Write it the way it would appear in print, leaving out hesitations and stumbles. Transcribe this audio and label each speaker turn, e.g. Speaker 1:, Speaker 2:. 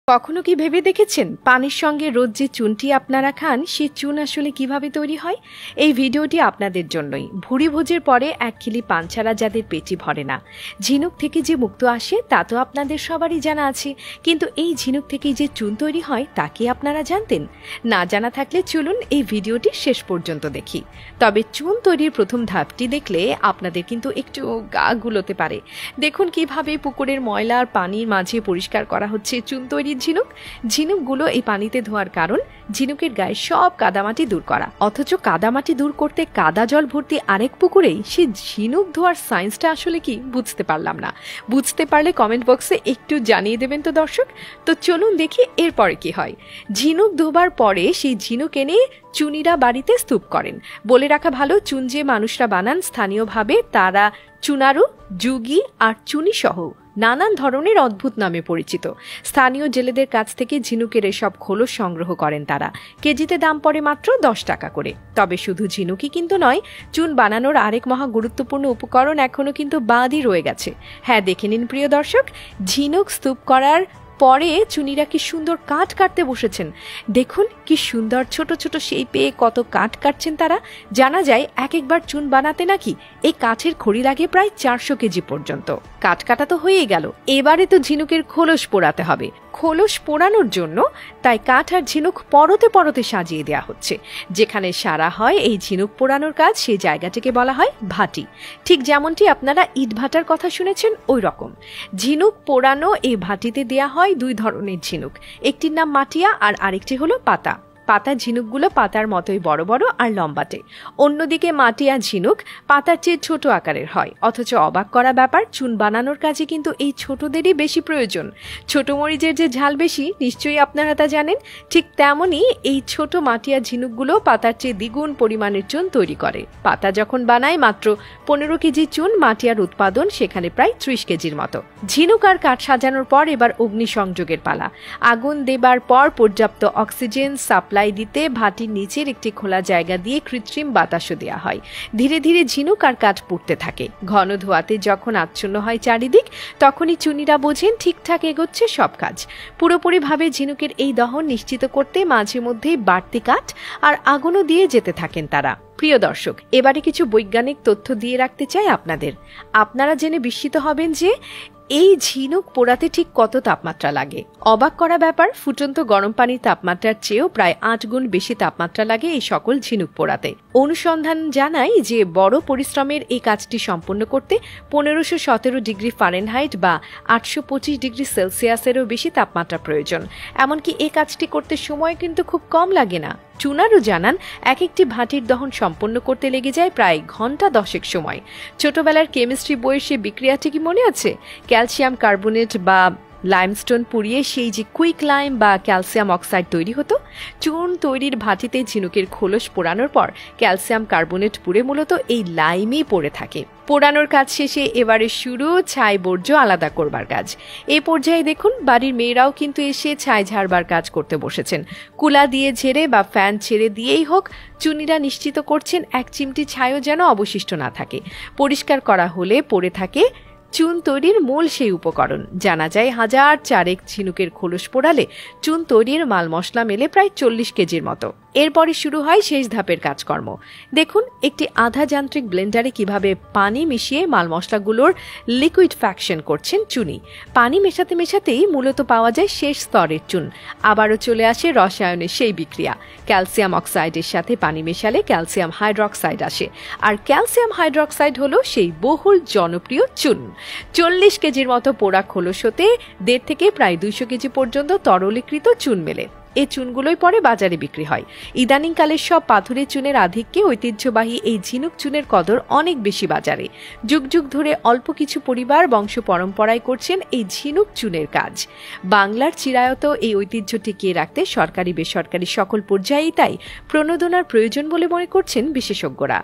Speaker 1: কখনো কি ভেবে দেখেছেন পানির সঙ্গে রোজ যে চুনটি আপনারা খান সেই চুন আসলে কিভাবে তৈরি হয়? এই ভিডিওটি আপনাদের জন্যই। ভুঁড়ি ভোজের পরে এক খিলি পান ছাড়া যাদের পেটই ভরে না, ঝিনুক থেকে যে মুক্ত আসে তা তো আপনাদের সবারই জানা আছে, কিন্তু এই ঝিনুক থেকেই যে চুন তৈরি হয় তা কি আপনারা জানতেন? না জানা থাকলে চলুন এই ভিডিওটি শেষ পর্যন্ত দেখি। তবে চুন তৈরির প্রথম ধাপটি দেখলে আপনাদের কিন্তু একটু গা গুলোতে পারে। দেখুন কিভাবে পুকুরের ময়লা আর পানির মাঝে পরিষ্কার করা হচ্ছে চুন তৈরি ঝিনুকগুলো এই পানিতে ধোয়ার কারণ ঝিনুকের গায়ে সব কাদামাটি দূর করা। অথচ কাদামাটি দূর করতে কাদা জল ভর্তি আরেক পুকুরেই সে ঝিনুক ধোয়ার সায়েন্সটা আসলে কি বুঝতে পারলাম না। বুঝতে পারলে কমেন্ট বক্সে একটু জানিয়ে দেবেন তো দর্শক। তো চলুন দেখি এরপরে কি হয়। ঝিনুক ধোবার পরে সেই ঝিনুক এনে চুনিরা বাড়িতে স্তূপ করেন। বলে রাখা ভালো, চুন যে মানুষরা বানান স্থানীয়ভাবে তারা চুনারু, যুগী আর চুনি সহ নানান ধরনের অদ্ভুত নামে পরিচিত। স্থানীয় জেলেদের কাছ থেকে ঝিনুকের এসব খোলস সংগ্রহ করেন তারা। কেজিতে দাম পড়ে মাত্র 10 টাকা করে। তবে শুধু ঝিনুকই কিন্তু নয়, চুন বানানোর আরেক মহা গুরুত্বপূর্ণ উপকরণ এখনো কিন্তু বাদই রয়ে গেছে। হ্যাঁ, দেখে নিন প্রিয় দর্শক, ঝিনুক স্তূপ করার পরে চুনিরা কি সুন্দর কাঠ কাটতে বসেছেন। দেখুন কি সুন্দর ছোট ছোট সেই পেয়ে কত কাঠ কাটছেন তারা। জানা যায় একবার চুন বানাতে নাকি এই কাঠের খড়ি লাগে প্রায় 400 কেজি পর্যন্ত। কাঠ কাটা তো হয়েই গেল, এবারে তো ঝিনুকের খোলস পোড়াতে হবে। খোলস পোড়ানোর জন্য তাই কাঠ আর ঝিনুক পরতে পরতে সাজিয়ে দেওয়া হচ্ছে। যেখানে সারা হয় এই ঝিনুক পোড়ানোর কাজ সেই জায়গাটিকে বলা হয় ভাটি। ঠিক যেমনটি আপনারা ইট ভাটার কথা শুনেছেন ওই রকম। ঝিনুক পোড়ানো এই ভাটিতে দেয়া হয় দুই ধরনের ঝিনুক, একটির নাম মাটিয়া আর আরেকটি হলো পাতা। পাতার ঝিনুকগুলো পাতার মতোই বড় বড় আর লম্বাটে। অন্যদিকে মাটিয়া ঝিনুক পাতার চেয়ে ছোট আকারের হয়। অথচ অবাক করা ব্যাপার, চুন বানানোর কাজে কিন্তু এই ছোটদেরই বেশি প্রয়োজন। ছোট মরিচের যে ঝাল বেশি নিশ্চয়ই আপনারা তা জানেন। ঠিক তেমনই এই ছোট মাটিয়া ঝিনুকগুলো পাতার চেয়ে দ্বিগুণ পরিমাণের চুন তৈরি করে। পাতা যখন বানায় মাত্র 15 কেজি চুন, মাটিয়ার উৎপাদন সেখানে প্রায় 30 কেজির মতো। ঝিনুক আর কাঠ সাজানোর পর এবার অগ্নি সংযোগের পালা। আগুন দেবার পর পর্যাপ্ত অক্সিজেন সাপ্লাই দিতে ভাটির নিচের একটি খোলা জায়গা দিয়ে কৃত্রিম বাতাসও দেওয়া হয়। ধীরে ধীরে ঝিনুক আর কাঠ পুড়তে থাকে। ঘন ধোঁয়াতে যখন আচ্ছন্ন হয় চারিদিক, তখনই চুনিরা বোঝেন ঠিকঠাক এগোচ্ছে সব কাজ। পুরোপুরিভাবে ঝিনুকের এই দহন নিশ্চিত করতে মাঝে মধ্যেই বাড়তি কাঠ আর আগুনও দিয়ে যেতে থাকেন তারা। প্রিয় দর্শক, এবারে কিছু বৈজ্ঞানিক তথ্য দিয়ে রাখতে চাই আপনাদের। আপনারা জেনে বিস্মিত হবেন যে এই ঝিনুক পোড়াতে ঠিক কত তাপমাত্রা লাগে। অবাক করা ব্যাপার, ফুটন্ত গরম পানির তাপমাত্রার চেয়েও প্রায় 8 গুণ বেশি তাপমাত্রা লাগে এই সকল ঝিনুক পোড়াতে। অনুসন্ধান জানায় যে বড় পরিশ্রমের এই কাজটি সম্পন্ন করতে 1517 ডিগ্রি ফারেনহাইট বা 825 ডিগ্রি সেলসিয়াসেরও বেশি তাপমাত্রা প্রয়োজন। এমনকি এই কাজটি করতে সময় কিন্তু খুব কম লাগে না। চুনারু জানান এক একটি ভাটির দহন সম্পন্ন করতে লেগে যায় প্রায় ঘন্টা 10 সময়। ছোটবেলার কেমিস্ট্রি বইয়ের সে বিক্রিয়াটি কি মনে আছে? ক্যালসিয়াম কার্বনেট বা লাইমস্টোন পুড়িয়ে সেই যে কুইক লাইম বা ক্যালসিয়াম অক্সাইড তৈরি হতো। চুন তৈরির ভাটিতে ঝিনুকের খোলস পোড়ানোর পর ক্যালসিয়াম কার্বনেট পুড়ে মূলত এই লাইমই পড়ে থাকে। পোড়ানোর কাজ শেষে এবারে শুরু ছাই বর্জ্য আলাদা করবার কাজ। এই পর্যায়ে দেখুন বাড়ির মেয়েরাও কিন্তু এসে ছাই ঝাড়বার কাজ করতে বসেছেন। কুলা দিয়ে ঝেড়ে বা ফ্যান ছেড়ে দিয়েই হোক, চুনিরা নিশ্চিত করছেন এক চিমটি ছাইও যেন অবশিষ্ট না থাকে। পরিষ্কার করা হলে পড়ে থাকে চুন তৈরির মূল সেই উপকরণ। জানা যায় 1004 ঝিনুকের খোলস পোড়ালে চুন তৈরির মাল মশলা মেলে প্রায় 40 কেজির মতো। এরপরে শুরু হয় শেষ ধাপের কাজকর্ম। দেখুন একটি আধা যান্ত্রিক ব্লেন্ডারে কিভাবে পানি মিশিয়ে মাল মশলাগুলোর লিকুইড ফ্যাকশন করছেন চুনি। পানি মেশাতে মেশাতেই মূলত পাওয়া যায় শেষ স্তরের চুন। আবারও চলে আসে রসায়নের সেই বিক্রিয়া। ক্যালসিয়াম অক্সাইডের সাথে পানি মেশালে ক্যালসিয়াম হাইড্রক্সাইড আসে। আর ক্যালসিয়াম হাইড্রক্সাইড হলো সেই বহুল জনপ্রিয় চুন। 40 কেজির মতো পোড়া খোলস হতে 1.5 থেকে প্রায় 200 কেজি পর্যন্ত তরলীকৃত চুন মেলে। এই চুনগুলোই পরে বাজারে বিক্রি হয়। ইদানিংকালের সব পাথুরে চুনের আধিক্যে ঐতিহ্যবাহী এই ঝিনুক চুনের কদর অনেক বেশি বাজারে। যুগ যুগ ধরে অল্প কিছু পরিবার বংশ পরম্পরায় করছেন এই ঝিনুক চুনের কাজ। বাংলার চিরায়ত এই ঐতিহ্য টিকিয়ে রাখতে সরকারি বেসরকারি সকল পর্যায়েই তাই প্রণোদনার প্রয়োজন বলে মনে করছেন বিশেষজ্ঞরা।